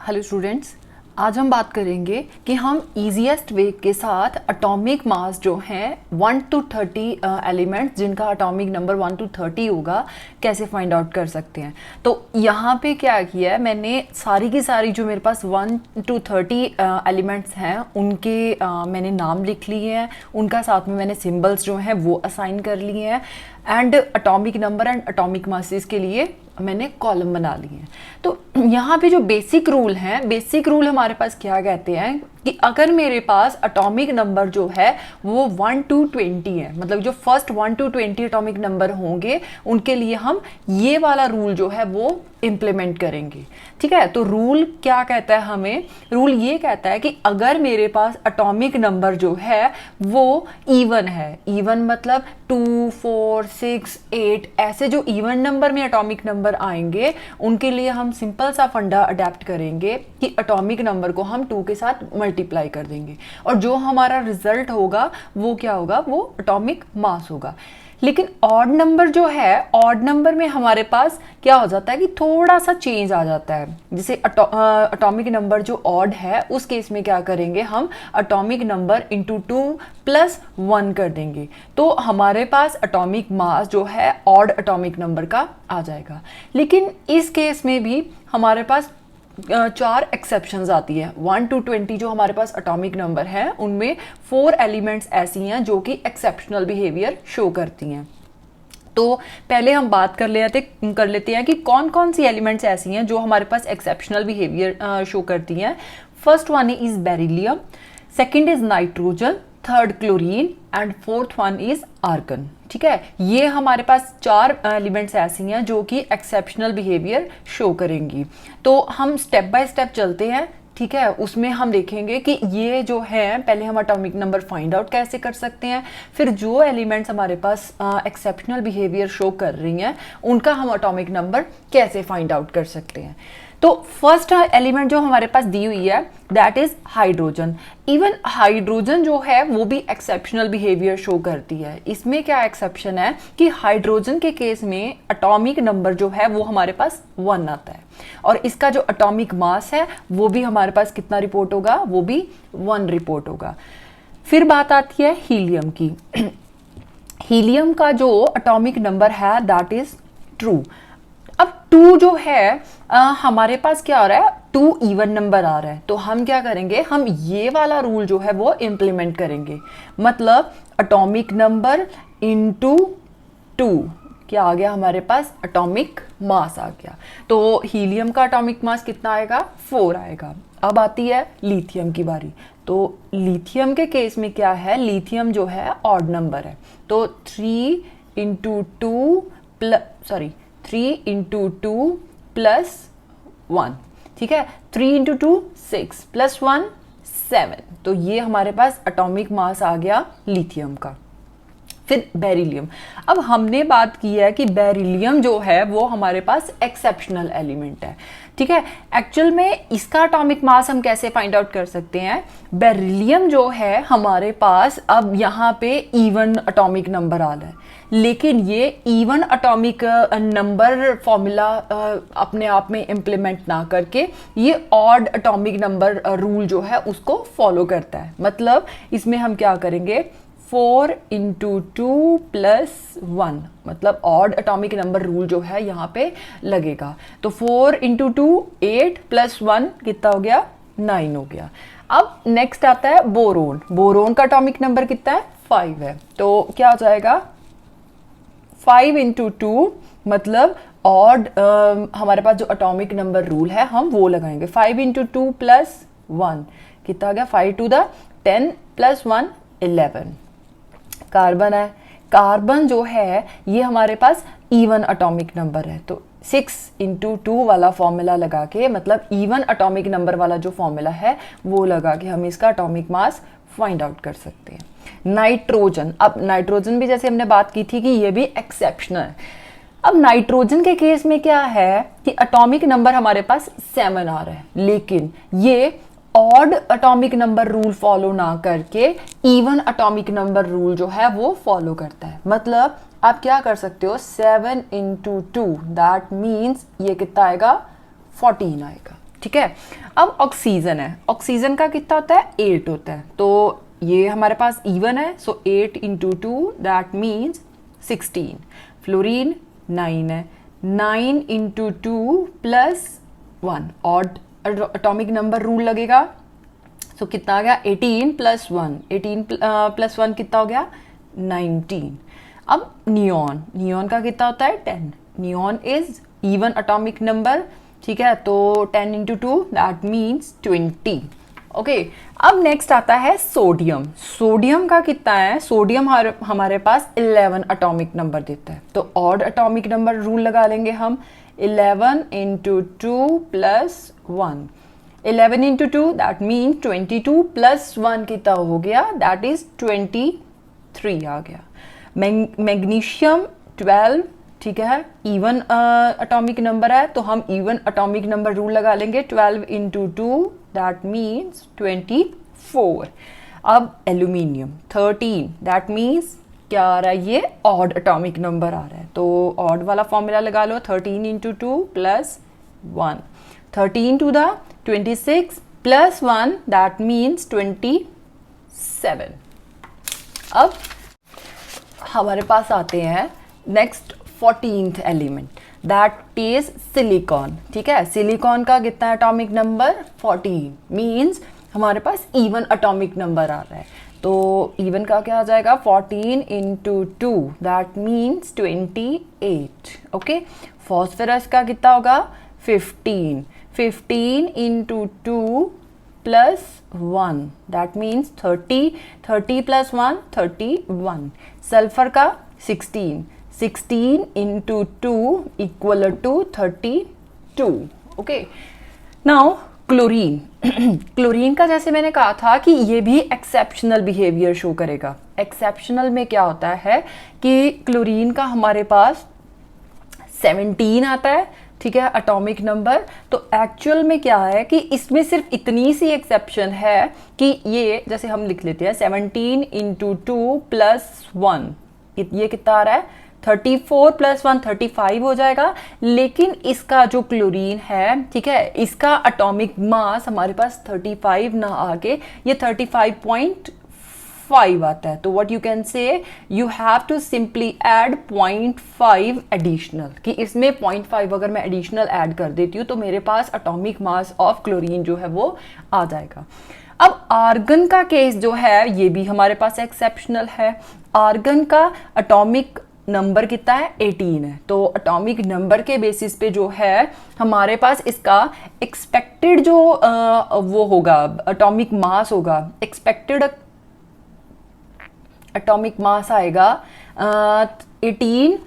Hello students, आज हम बात करेंगे कि हम इजीएस्ट वे के साथ एटॉमिक मास जो हैं 1 to 30 एलिमेंट्स जिनका एटॉमिक नंबर 1 to 30 होगा कैसे फाइंड आउट कर सकते हैं। तो यहाँ पे क्या किया है, मैंने सारी की सारी जो मेरे पास 1 to 30 एलिमेंट्स हैं उनके मैंने नाम लिख लिए हैं, उनका साथ में मैंने सिंबल्स जो हैं वो असाइन कर लिए हैं and atomic number and atomic masses के लिए मैंने कॉलम बना लिए हैं। तो यहाँ पे जो बेसिक रूल हैं, बेसिक रूल हमारे पास क्या कहते हैं कि अगर मेरे पास एटॉमिक नंबर जो है वो 1 to 20 है, मतलब जो फर्स्ट 1 to 20 एटॉमिक नंबर होंगे उनके लिए हम ये वाला रूल जो है वो इम्प्लीमेंट करेंगे। ठीक है, तो रूल क्या कहता है हमें? रूल ये कहता है कि अगर मेरे पास एटॉमिक नंबर जो है वो इवन है, इवन मतलब 2, 4, 6, 8 ऐसे जो इवन नंबर में एटॉमिक नंबर आएंगे उनके लिए हम सिंपल सा फंडा अडेप्ट करेंगे कि एटॉमिक नंबर को हम 2 के साथ मल्टीप्लाई कर देंगे और जो हमारा रिजल्ट होगा वो क्या होगा, वो एटॉमिक मास होगा। लेकिन ऑड नंबर जो है, ऑड नंबर में हमारे पास क्या हो जाता है कि थोड़ा सा चेंज आ जाता है। जैसे एटॉमिक नंबर जो ऑड है उस केस में क्या करेंगे, हम एटॉमिक नंबर इंटू 2 + 1 कर देंगे, तो हमारे पास एटॉमिक मास जो है ऑड एटॉमिक नंबर का आ जाएगा। लेकिन इस केस में भी हमारे पास 4 एक्सेप्शंस आती है। 1 to 20 जो हमारे पास एटॉमिक नंबर है उनमें 4 एलिमेंट्स ऐसी हैं जो कि एक्सेप्शनल बिहेवियर शो करती हैं। तो पहले हम बात कर लेते हैं कि कौन कौन सी एलिमेंट्स ऐसी हैं जो हमारे पास एक्सेप्शनल बिहेवियर शो करती हैं। First one is beryllium, second is nitrogen, third chlorine and fourth one is argon. ठीक है, ये हमारे पास 4 एलिमेंट्स ऐसी हैं जो कि एक्सेप्शनल बिहेवियर शो करेंगी। तो हम स्टेप बाय स्टेप चलते हैं। ठीक है, उसमें हम देखेंगे कि ये जो है पहले हम एटॉमिक नंबर फाइंड आउट कैसे कर सकते हैं, फिर जो एलिमेंट्स हमारे पास एक्सेप्शनल बिहेवियर शो कर रही हैं उनका हम एटॉमिक नंबर कैसे फाइंड आउट कर सकते हैं। तो फर्स्ट एलिमेंट जो हमारे पास दी हुई है that is hydrogen. Even hydrogen जो है वो भी एक्सेप्शनल बिहेवियर शो करती है। इसमें क्या एक्सेप्शन है कि हाइड्रोजन के केस में एटॉमिक नंबर जो है वो हमारे पास 1 आता है और इसका जो एटॉमिक मास है वो भी हमारे पास कितना रिपोर्ट होगा, वो भी 1 रिपोर्ट होगा। फिर बात आती है हीलियम की। हीलियम का जो एटॉमिक नंबर है दैट इज ट्रू। अब 2 जो है हमारे पास क्या आ रहा है, 2 इवन नंबर आ रहा है, तो हम क्या करेंगे, हम ये वाला रूल जो है वो इम्प्लीमेंट करेंगे। मतलब एटॉमिक नंबर इंटू 2 क्या आ गया हमारे पास, एटॉमिक मास आ गया। तो हीलियम का एटॉमिक मास कितना आएगा, 4 आएगा। अब आती है लिथियम की बारी। तो लिथियम के केस में क्या है, लिथियम जो है ऑड नंबर है, तो 3 into 2 + 1। ठीक है, 3 into 2 6 + 1 7। तो ये हमारे पास एटॉमिक मास आ गया लिथियम का। फिर बेरिलियम। अब हमने बात की है कि बेरिलियम जो है वो हमारे पास एक्सेप्शनल एलिमेंट है। ठीक है, एक्चुअल में इसका एटॉमिक मास हम कैसे फाइंड आउट कर सकते हैं। बेरिलियम जो है हमारे पास अब यहाँ पे इवन एटॉमिक नंबर आ रहा है, लेकिन ये इवन एटॉमिक नंबर फॉर्मूला अपने आप में इम्प्लीमेंट ना करके ये ऑड एटॉमिक नंबर रूल जो है उसको फॉलो करता है। मतलब इसमें हम क्या करेंगे, 4 into 2 + 1, मतलब ऑड एटॉमिक नंबर रूल जो है यहाँ पे लगेगा। तो 4 into 2 8 + 1 कितना हो गया, 9 हो गया। अब नेक्स्ट आता है बोरोन। बोरोन का एटॉमिक नंबर कितना है, 5 है, तो क्या हो जाएगा 5 into 2, मतलब ऑड हमारे पास जो एटॉमिक नंबर रूल है हम वो लगाएंगे। 5 into 2 + 1 कितना आ गया, 5 to the 10 + 1 11। कार्बन है, कार्बन जो है ये हमारे पास इवन एटॉमिक नंबर है, तो 6 into 2 वाला फॉर्मूला लगा के, मतलब इवन एटॉमिक नंबर वाला जो फॉर्मूला है वो लगा के हम इसका एटॉमिक मास फाइंड आउट कर सकते हैं। नाइट्रोजन। अब नाइट्रोजन भी जैसे हमने बात की थी कि ये भी एक्सेप्शनल है। अब नाइट्रोजन के केस में क्या है कि एटॉमिक नंबर हमारे पास 7 आ रहा है, लेकिन ये odd atomic number rule follow ना करके इवन एटॉमिक नंबर रूल जो है वो फॉलो करता है। मतलब आप क्या कर सकते हो, 7 into 2 दैट मीन्स ये कितना आएगा, 14 आएगा। ठीक है। अब ऑक्सीजन है, ऑक्सीजन का कितना होता है 8 होता है, तो ये हमारे पास इवन है, सो 8 इंटू 2 दैट मीन्स 16। फ्लोरीन 9 है, 9 into 2 plus 1 odd atomic number rule लगेगा, सो कितना आ गया 18 प्लस 1, 18 प्लस 1 कितना हो गया 19। अब नियॉन, नियॉन का कितना होता है 10, neon is even atomic number, ठीक है, तो 10 इंटू 2 दैट मीन्स 20। ओके, अब नेक्स्ट आता है सोडियम। सोडियम का कितना है, सोडियम हमारे पास 11 एटॉमिक नंबर देता है, तो ऑड एटॉमिक नंबर रूल लगा लेंगे हम, 11 into 2 plus 1, 11 into 2 that means 22 plus 1 कितना हो गया दैट इज 23 आ गया। मैग्नीशियम 12, ठीक है, इवन एटॉमिक नंबर है, तो हम इवन एटॉमिक नंबर रूल लगा लेंगे, 12 इंटू 2 दैट मीन्स 24। अब एल्यूमिनियम 13 दैट मीन्स क्या आ रहा है, ये ऑड एटॉमिक नंबर आ रहा है, तो ऑड वाला फॉर्मूला लगा लो, 13 into 2 plus 1, 13 to the 26 plus 1 that means 27। अब हमारे पास आते हैं next 14th element that is silicon, ठीक है। सिलिकॉन का कितना एटॉमिक नंबर 14 मीन्स हमारे पास इवन एटॉमिक नंबर आ रहा है, तो इवन का क्या आ जाएगा 14 into 2 that means 28। Okay, phosphorus का कितना होगा 15, 15 into 2 plus 1 that means 30, 30 plus 1 31। Sulphur का 16, 16 into 2 equal to 32। Okay, now chlorine. Chlorine का जैसे मैंने कहा था कि ये भी एक्सेप्शनल बिहेवियर शो करेगा। एक्सेप्शनल में क्या होता है कि क्लोरीन का हमारे पास 17 आता है, ठीक है, एटॉमिक नंबर, तो एक्चुअल में क्या है कि इसमें सिर्फ इतनी सी एक्सेप्शन है कि ये जैसे हम लिख लेते हैं 17 इंटू 2 प्लस 1, ये कितना आ रहा है 34 प्लस 1 35 हो जाएगा, लेकिन इसका जो क्लोरीन है, ठीक है, इसका एटॉमिक मास हमारे पास 35 ना आके ये 35.5 आता है, तो what you can say you have to simply add 0.5 additional, कि इसमें 0.5 अगर मैं एडिशनल ऐड कर देती हूँ तो मेरे पास एटॉमिक मास ऑफ क्लोरीन जो है वो आ जाएगा। अब आर्गन का केस जो है ये भी हमारे पास एक्सेप्शनल है। आर्गन का एटॉमिक नंबर कितना है 18 है, तो एटॉमिक नंबर के बेसिस पे जो है हमारे पास इसका एक्सपेक्टेड जो वो होगा एटॉमिक मास होगा, एक्सपेक्टेड एटॉमिक मास आएगा 18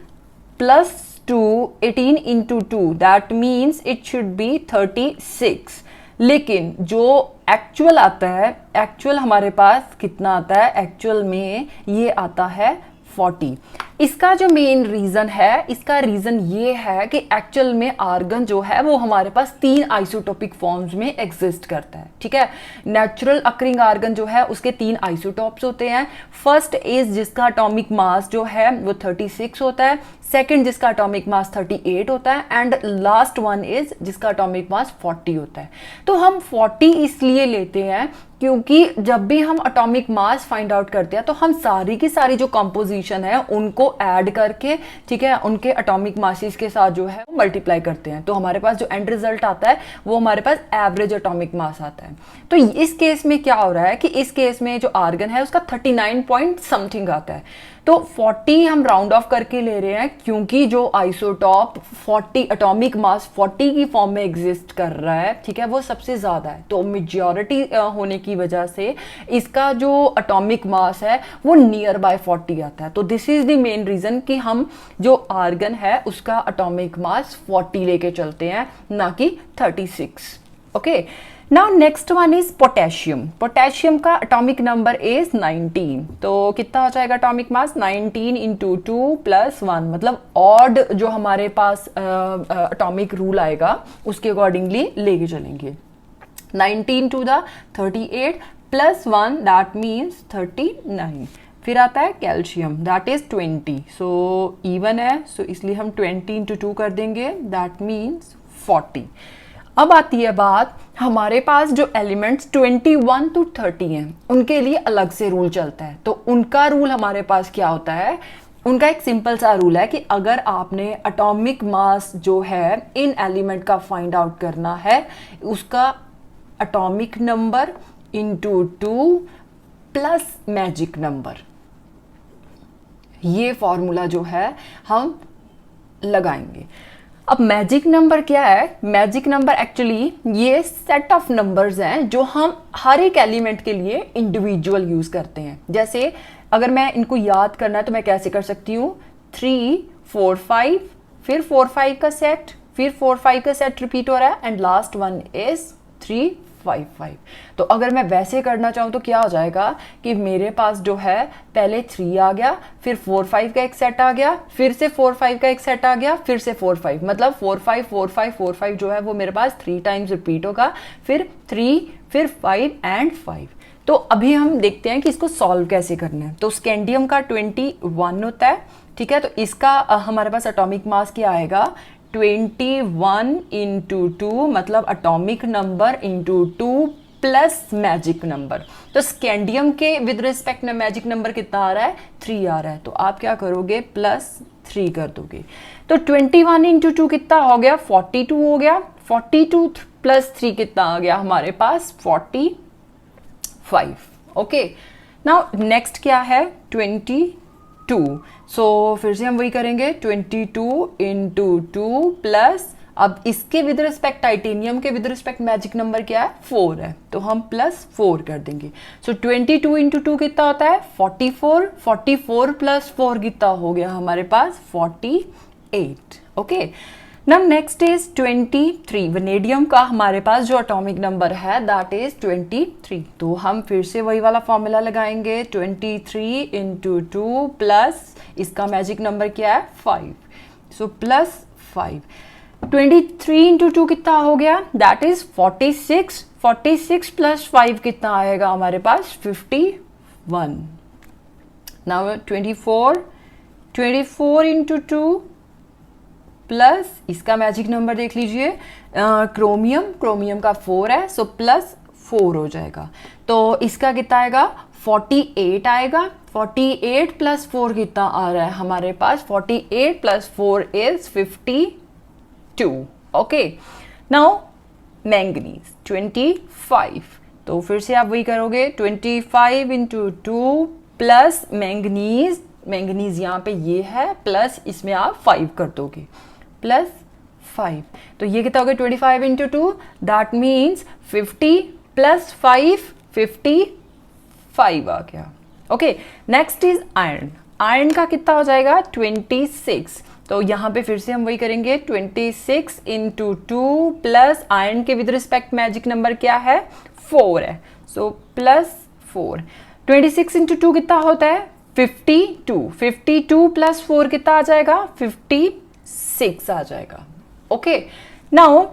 plus 2, 18 into 2 that means it should be 36, लेकिन जो एक्चुअल आता है, एक्चुअल हमारे पास कितना आता है, एक्चुअल में ये आता है 40। इसका जो मेन रीजन है, इसका रीजन ये है कि एक्चुअल में आर्गन जो है वो हमारे पास 3 आइसोटोपिक फॉर्म्स में एग्जिस्ट करता है, ठीक है। नेचुरल अकरिंग आर्गन जो है उसके 3 आइसोटोप्स होते हैं। फर्स्ट इज जिसका एटॉमिक मास जो है वो 36 होता है, सेकंड जिसका एटॉमिक मास 38 होता है, एंड लास्ट वन इज जिसका एटॉमिक मास 40 होता है। तो हम 40 इसलिए लेते हैं क्योंकि जब भी हम एटॉमिक मास फाइंड आउट करते हैं तो हम सारी की सारी जो कंपोजिशन है उनको ऐड करके, ठीक है, उनके एटॉमिक मासेस के साथ जो है वो मल्टीप्लाई करते हैं, तो हमारे पास जो एंड रिजल्ट आता है वो हमारे पास एवरेज एटॉमिक मास आता है। तो इस केस में क्या हो रहा है कि इस केस में जो आर्गन है उसका 39 पॉइंट समथिंग आता है, तो 40 हम राउंड ऑफ करके ले रहे हैं क्योंकि जो आइसोटॉप 40 एटॉमिक मास 40 की फॉर्म में एग्जिस्ट कर रहा है, ठीक है, वो सबसे ज्यादा है, तो मेजॉरिटी होने की वजह से इसका जो एटॉमिक मास है वो नियर बाय 40 आता है। तो this is the main reason कि हम जो आर्गन है उसका एटॉमिक मास 40 लेके चलते हैं, ना कि 36। Okay, now next one is potassium. Potassium का एटॉमिक नंबर इज 19, तो कितना हो जाएगा एटॉमिक मास 19 इंटू 2 प्लस 1, मतलब ऑड जो हमारे पास एटॉमिक रूल आएगा उसके अकॉर्डिंगली लेके चलेंगे। 19 to the 38 plus 1 that means 39। फिर आता है calcium that is 20, so even है, सो इसलिए हम 20 इंटू 2 कर देंगे दैट मीन्स 40। अब आती है बात, हमारे पास जो एलिमेंट्स 21 to 30 हैं उनके लिए अलग से रूल चलता है। तो उनका रूल हमारे पास क्या होता है, उनका एक सिंपल सा रूल है कि अगर आपने एटॉमिक मास जो है इन एलिमेंट का फाइंड आउट करना है, उसका atomic number into 2 plus magic number, ये फॉर्मूला जो है हम लगाएंगे। अब मैजिक नंबर क्या है, मैजिक नंबर एक्चुअली ये सेट ऑफ नंबर्स हैं जो हम हर एक एलिमेंट के लिए इंडिविजुअल यूज करते हैं। जैसे अगर मैं इनको याद करना है तो मैं कैसे कर सकती हूँ, 3 4 5, फिर 4 5 का सेट, फिर 4 5 का सेट रिपीट हो रहा है एंड लास्ट वन इज 3 5 5। तो अगर मैं वैसे करना चाहूँ तो क्या हो जाएगा कि मेरे पास जो है पहले 3 आ गया, फिर 4 5 का एक सेट आ गया, फिर से 4 5 का एक सेट आ गया, फिर से 4 5, मतलब 4 5 4 5 4 5 जो है वो मेरे पास 3 टाइम्स रिपीट होगा, फिर 3 फिर 5 एंड 5। तो अभी हम देखते हैं कि इसको सॉल्व कैसे करना है। तो स्कैंडियम का 21 होता है, ठीक है, तो इसका हमारे पास एटॉमिक मास क्या आएगा, 21 इंटू 2, मतलब atomic number into 2 plus magic number. तो स्कैंडियम के विद रिस्पेक्ट में मैजिक नंबर कितना आ रहा है, 3 आ रहा है, तो आप क्या करोगे, +3 कर दोगे। तो 21 इंटू 2 कितना हो गया, 42 हो गया, 42 प्लस 3 कितना आ गया हमारे पास, 45। ओके, नाउ नेक्स्ट क्या है, 22। सो फिर से हम वही करेंगे, 22 इंटू 2 प्लस, अब इसके विद रिस्पेक्ट टाइटेनियम के विद रिस्पेक्ट मैजिक नंबर क्या है, 4 है, तो हम +4 कर देंगे। सो 22 इंटू 2 कितना होता है, 44, 44 प्लस 4 कितना हो गया हमारे पास, 48। Okay, now next is 23। Vanadium का हमारे पास जो एटॉमिक नंबर है दैट इज 23। तो हम फिर से वही वाला फॉर्मूला लगाएंगे, 23 इंटू 2 प्लस इसका मैजिक नंबर क्या है, 5, सो +5। 23 इंटू 2 कितना हो गया, दैट इज 46, 46 प्लस 5 कितना आएगा हमारे पास, 51। नाउ 24 इंटू 2 प्लस इसका मैजिक नंबर देख लीजिए, क्रोमियम का 4 है, सो +4 हो जाएगा। तो इसका कितना आएगा, 48 आएगा, 48 प्लस 4 कितना आ रहा है हमारे पास, 48 plus 4 is 52। Okay, now manganese 25। तो फिर से आप वही करोगे, 25 इंटू 2 प्लस मैंगनीज यहाँ पे ये है, प्लस इसमें आप 5 कर दोगे, +5। तो ये कितना हो गया, 25 इंटू 2, दैट मीन्स 50 प्लस 5, 55 आ गया। Okay, next is iron. Iron का कितना हो जाएगा, 26। तो यहाँ पे फिर से हम वही करेंगे, 26 इंटू 2 प्लस आयरन के विद रिस्पेक्ट मैजिक नंबर क्या है, 4 है, सो +4। 26 इंटू 2 कितना होता है, 52, 52 प्लस 4 कितना आ जाएगा, 56 आ जाएगा। ओके, नाउ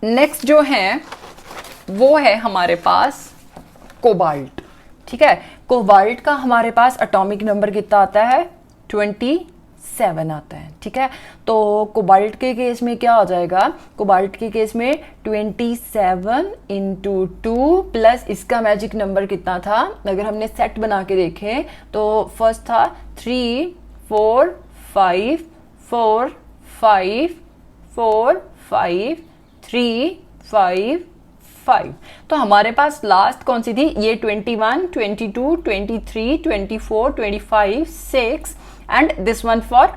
नेक्स्ट जो है वो है हमारे पास कोबाल्ट। ठीक है, कोबाल्ट का हमारे पास एटॉमिक नंबर कितना आता है, 27 आता है। ठीक है, तो कोबाल्ट के केस में क्या हो जाएगा, कोबाल्ट के केस में 27 इंटू 2 प्लस इसका मैजिक नंबर कितना था, अगर हमने सेट बना के देखें तो फर्स्ट था 3 4 5 4 5 4 5 3 5 5। तो हमारे पास लास्ट कौन सी थी, ये 21 22 23 24 25 6 एंड दिस वन फॉर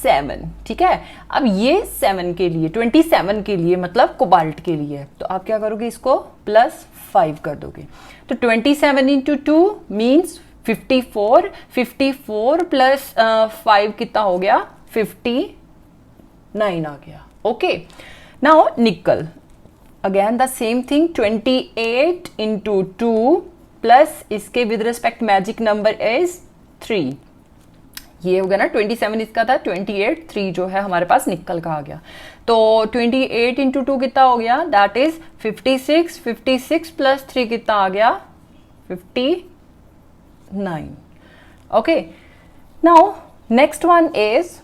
7। ठीक है, अब ये 7 के लिए 27 के लिए मतलब कोबाल्ट के लिए, तो आप क्या करोगे, इसको +5 कर दोगे। तो 27 इंटू 2 मीन्स 54, 54 प्लस 5 कितना हो गया, 59 आ गया। ओके, नाउ निकल, again the same thing, 28 into 2 plus इसके with respect magic number is 3। ये हो गया ना, 27 इसका था, 28 3 जो है हमारे पास निकल का आ गया। तो 28 इंटू 2 कितना हो गया, दैट इज 56, 56 प्लस 3 कितना आ गया, 59। Okay, now next one is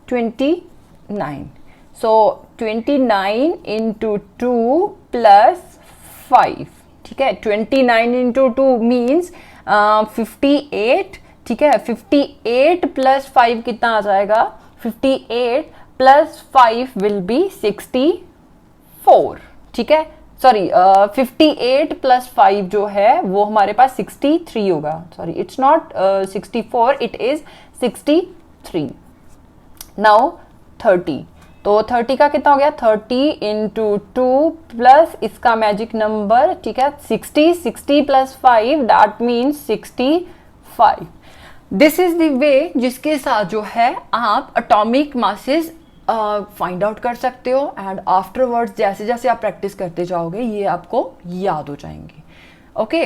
29. So 29 into 2 plus 5. ठीक है, 29 into 2 means 58. ठीक है, 58 plus 5 कितना आ जाएगा? 58 plus 5 will be 64. ठीक है, सॉरी 58 प्लस 5 जो है वो हमारे पास 63 होगा. Sorry, it's not 64, it is 63. Now 30. तो 30 का कितना हो गया? 30 इंटू 2 प्लस इसका मैजिक नंबर. ठीक है, 60 plus 5 that means 65. This is the way जिसके साथ जो है आप एटॉमिक मासेस फाइंड आउट कर सकते हो. एंड आफ्टरवर्ड्स जैसे जैसे आप प्रैक्टिस करते जाओगे ये आपको याद हो जाएंगे. ओके